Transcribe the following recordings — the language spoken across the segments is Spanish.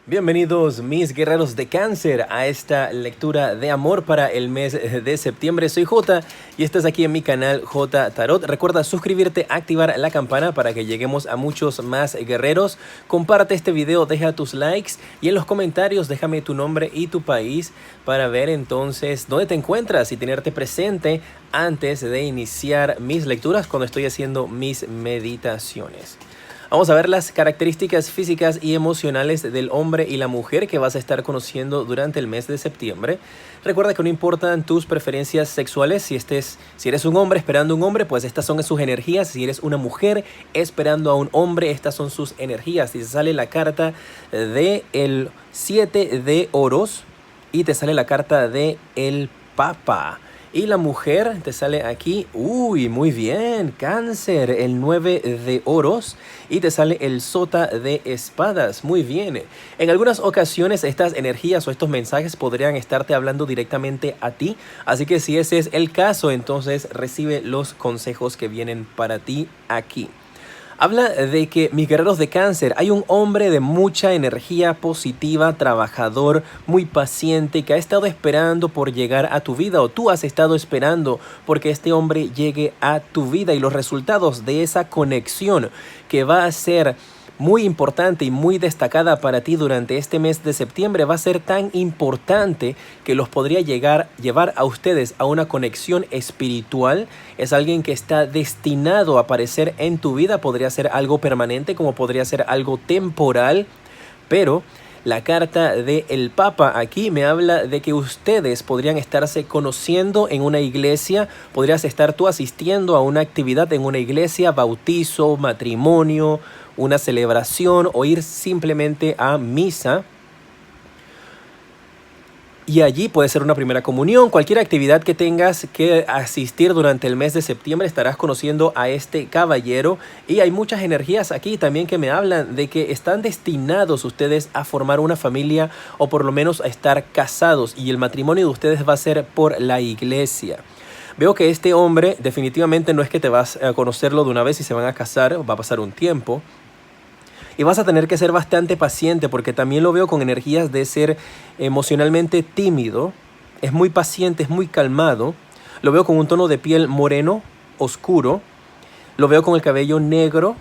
Bienvenidos mis guerreros de cáncer a esta lectura de amor para el mes de septiembre. Soy Jota y estás aquí en mi canal J Tarot. Recuerda suscribirte, activar la campana para que lleguemos a muchos más guerreros. Comparte este video, deja tus likes y en los comentarios déjame tu nombre y tu país para ver entonces dónde te encuentras y tenerte presente antes de iniciar mis lecturas cuando estoy haciendo mis meditaciones. Vamos a ver las características físicas y emocionales del hombre y la mujer que vas a estar conociendo durante el mes de septiembre. Recuerda que no importan tus preferencias sexuales. Si eres un hombre esperando un hombre, pues estas son sus energías. Si eres una mujer esperando a un hombre, estas son sus energías. Si te sale la carta de el 7 de oros y te sale la carta de el Papa. Y la mujer te sale aquí, uy, muy bien, Cáncer, el 9 de oros y te sale el sota de espadas, muy bien. En algunas ocasiones estas energías o estos mensajes podrían estarte hablando directamente a ti, así que si ese es el caso, entonces recibe los consejos que vienen para ti aquí. Habla de que, mis guerreros de cáncer, hay un hombre de mucha energía positiva, trabajador, muy paciente, que ha estado esperando por llegar a tu vida, o tú has estado esperando porque este hombre llegue a tu vida, y los resultados de esa conexión que va a ser muy importante y muy destacada para ti durante este mes de septiembre va a ser tan importante que los podría llevar a ustedes a una conexión espiritual. Es alguien que está destinado a aparecer en tu vida. Podría ser algo permanente como podría ser algo temporal, pero la carta del Papa aquí me habla de que ustedes podrían estarse conociendo en una iglesia. Podrías estar tú asistiendo a una actividad en una iglesia, bautizo, matrimonio, una celebración, o ir simplemente a misa. Y allí puede ser una primera comunión. Cualquier actividad que tengas que asistir durante el mes de septiembre, estarás conociendo a este caballero. Y hay muchas energías aquí también que me hablan de que están destinados ustedes a formar una familia, o por lo menos a estar casados. Y el matrimonio de ustedes va a ser por la iglesia. Veo que este hombre definitivamente no es que te vas a conocerlo de una vez y se van a casar. Va a pasar un tiempo. Y vas a tener que ser bastante paciente, porque también lo veo con energías de ser emocionalmente tímido. Es muy paciente, es muy calmado. Lo veo con un tono de piel moreno, oscuro. Lo veo con el cabello negro.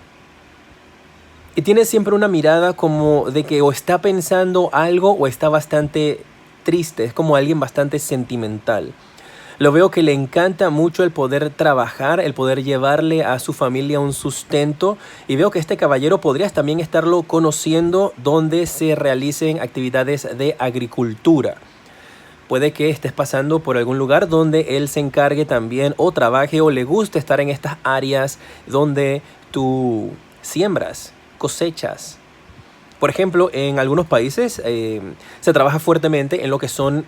Y tiene siempre una mirada como de que o está pensando algo o está bastante triste. Es como alguien bastante sentimental. Lo veo que le encanta mucho el poder trabajar, el poder llevarle a su familia un sustento. Y veo que este caballero podrías también estarlo conociendo donde se realicen actividades de agricultura. Puede que estés pasando por algún lugar donde él se encargue también, o trabaje, o le guste estar en estas áreas donde tú siembras, cosechas. Por ejemplo, en algunos países se trabaja fuertemente en lo que son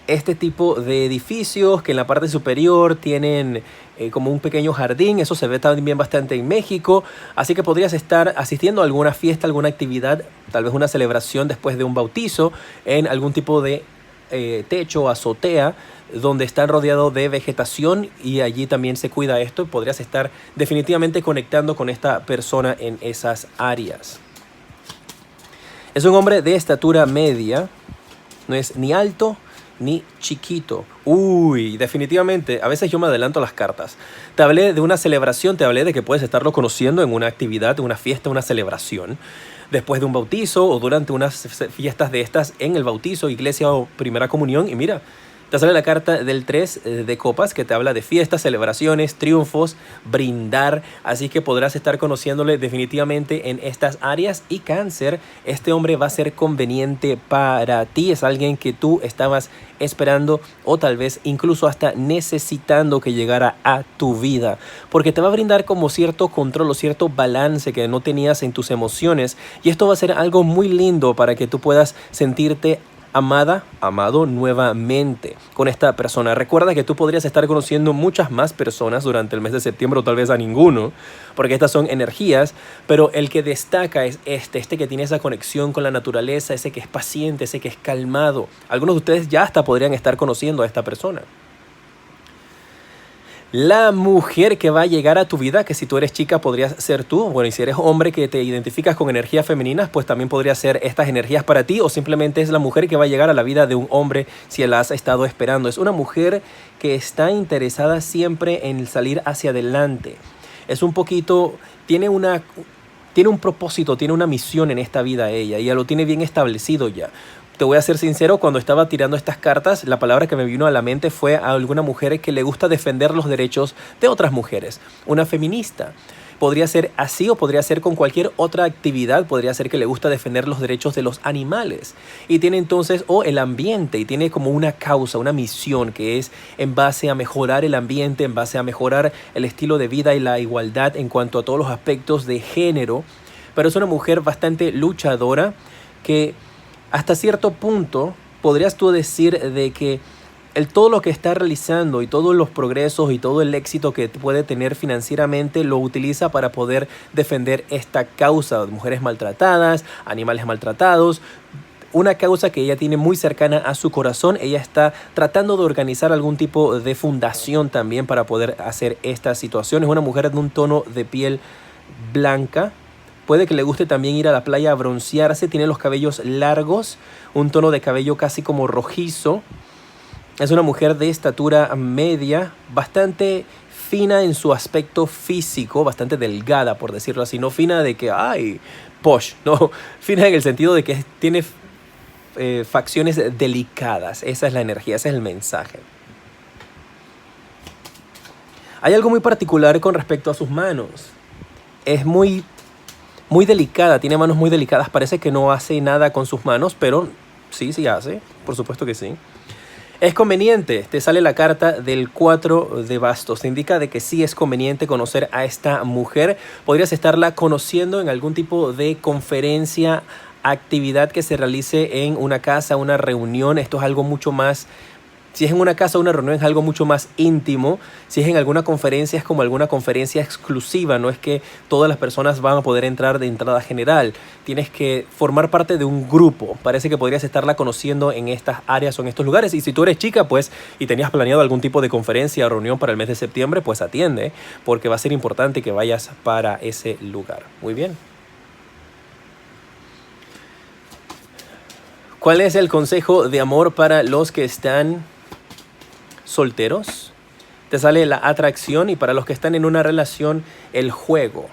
este tipo de edificios que en la parte superior tienen como un pequeño jardín. Eso se ve también bastante en México. Así que podrías estar asistiendo a alguna fiesta, alguna actividad, tal vez una celebración después de un bautizo, en algún tipo de techo o azotea donde están rodeados de vegetación, y allí también se cuida esto. Podrías estar definitivamente conectando con esta persona en esas áreas. Es un hombre de estatura media, no es ni alto ni chiquito. Uy, definitivamente, a veces yo me adelanto a las cartas. Te hablé de una celebración, te hablé de que puedes estarlo conociendo en una actividad, una fiesta, una celebración, después de un bautizo o durante unas fiestas de estas en el bautizo, iglesia o primera comunión. Y mira, te sale la carta del 3 de copas, que te habla de fiestas, celebraciones, triunfos, brindar. Así que podrás estar conociéndole definitivamente en estas áreas. Y Cáncer, este hombre va a ser conveniente para ti. Es alguien que tú estabas esperando, o tal vez incluso hasta necesitando que llegara a tu vida, porque te va a brindar como cierto control o cierto balance que no tenías en tus emociones. Y esto va a ser algo muy lindo para que tú puedas sentirte amada, amado nuevamente con esta persona. Recuerda que tú podrías estar conociendo muchas más personas durante el mes de septiembre, o tal vez a ninguno, porque estas son energías, pero el que destaca es este que tiene esa conexión con la naturaleza, ese que es paciente, ese que es calmado. Algunos de ustedes ya hasta podrían estar conociendo a esta persona. La mujer que va a llegar a tu vida, que si tú eres chica podrías ser tú, bueno, y si eres hombre que te identificas con energías femeninas, pues también podría ser estas energías para ti, o simplemente es la mujer que va a llegar a la vida de un hombre si la has estado esperando. Es una mujer que está interesada siempre en salir hacia adelante. Es un poquito, tiene un propósito, tiene una misión en esta vida ella lo tiene bien establecido ya. Te voy a ser sincero, cuando estaba tirando estas cartas, la palabra que me vino a la mente fue a alguna mujer que le gusta defender los derechos de otras mujeres. Una feminista. Podría ser así o podría ser con cualquier otra actividad. Podría ser que le gusta defender los derechos de los animales. Y tiene entonces, o el ambiente, y tiene como una causa, una misión que es en base a mejorar el ambiente, en base a mejorar el estilo de vida y la igualdad en cuanto a todos los aspectos de género. Pero es una mujer bastante luchadora que hasta cierto punto podrías tú decir de que todo lo que está realizando y todos los progresos y todo el éxito que puede tener financieramente lo utiliza para poder defender esta causa de mujeres maltratadas, animales maltratados. Una causa que ella tiene muy cercana a su corazón. Ella está tratando de organizar algún tipo de fundación también para poder hacer esta situación. Es una mujer de un tono de piel blanca. Puede que le guste también ir a la playa a broncearse. Tiene los cabellos largos, un tono de cabello casi como rojizo. Es una mujer de estatura media, bastante fina en su aspecto físico, bastante delgada, por decirlo así. No fina de que, ay, posh, no. Fina en el sentido de que tiene facciones delicadas. Esa es la energía, ese es el mensaje. Hay algo muy particular con respecto a sus manos. Es muy delicada, tiene manos muy delicadas. Parece que no hace nada con sus manos, pero sí hace, por supuesto que sí. Es conveniente, te sale la carta del 4 de bastos. Te indica de que sí es conveniente conocer a esta mujer. Podrías estarla conociendo en algún tipo de conferencia, actividad que se realice en una casa, una reunión. Esto es algo mucho más... Si es en una casa o una reunión es algo mucho más íntimo. Si es en alguna conferencia es como alguna conferencia exclusiva. No es que todas las personas van a poder entrar de entrada general. Tienes que formar parte de un grupo. Parece que podrías estarla conociendo en estas áreas o en estos lugares. Y si tú eres chica pues y tenías planeado algún tipo de conferencia o reunión para el mes de septiembre, pues atiende. Porque va a ser importante que vayas para ese lugar. Muy bien. ¿Cuál es el consejo de amor para los que están solteros? Te sale la atracción, y para los que están en una relación, el juego.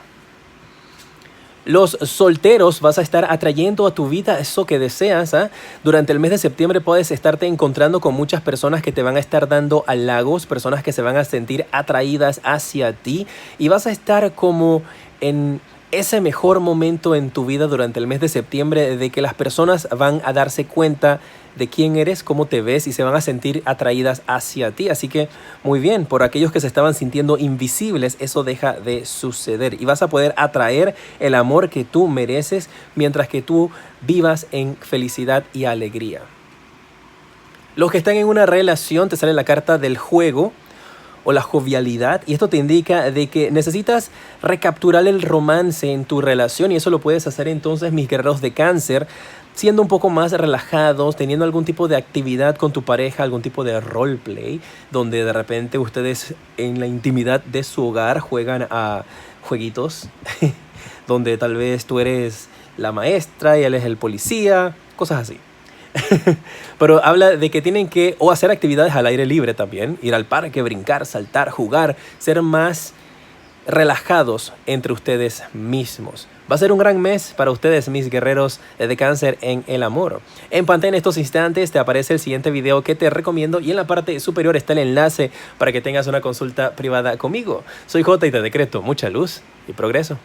Los solteros vas a estar atrayendo a tu vida eso que deseas. Durante el mes de septiembre puedes estarte encontrando con muchas personas que te van a estar dando halagos, personas que se van a sentir atraídas hacia ti, y vas a estar como en ese mejor momento en tu vida durante el mes de septiembre, de que las personas van a darse cuenta de quién eres, cómo te ves, y se van a sentir atraídas hacia ti. Así que muy bien, por aquellos que se estaban sintiendo invisibles, eso deja de suceder y vas a poder atraer el amor que tú mereces mientras que tú vivas en felicidad y alegría. Los que están en una relación, te sale la carta del juego o la jovialidad, y esto te indica de que necesitas recapturar el romance en tu relación, y eso lo puedes hacer entonces, mis guerreros de Cáncer, siendo un poco más relajados, teniendo algún tipo de actividad con tu pareja, algún tipo de roleplay, donde de repente ustedes en la intimidad de su hogar juegan a jueguitos, donde tal vez tú eres la maestra y él es el policía, cosas así. Pero habla de que tienen que hacer actividades al aire libre también, ir al parque, brincar, saltar, jugar, ser más relajados entre ustedes mismos. Va a ser un gran mes para ustedes, mis guerreros de Cáncer, en el amor. En pantalla en estos instantes te aparece el siguiente video que te recomiendo, y en la parte superior está el enlace para que tengas una consulta privada conmigo. Soy Jota y te decreto mucha luz y progreso.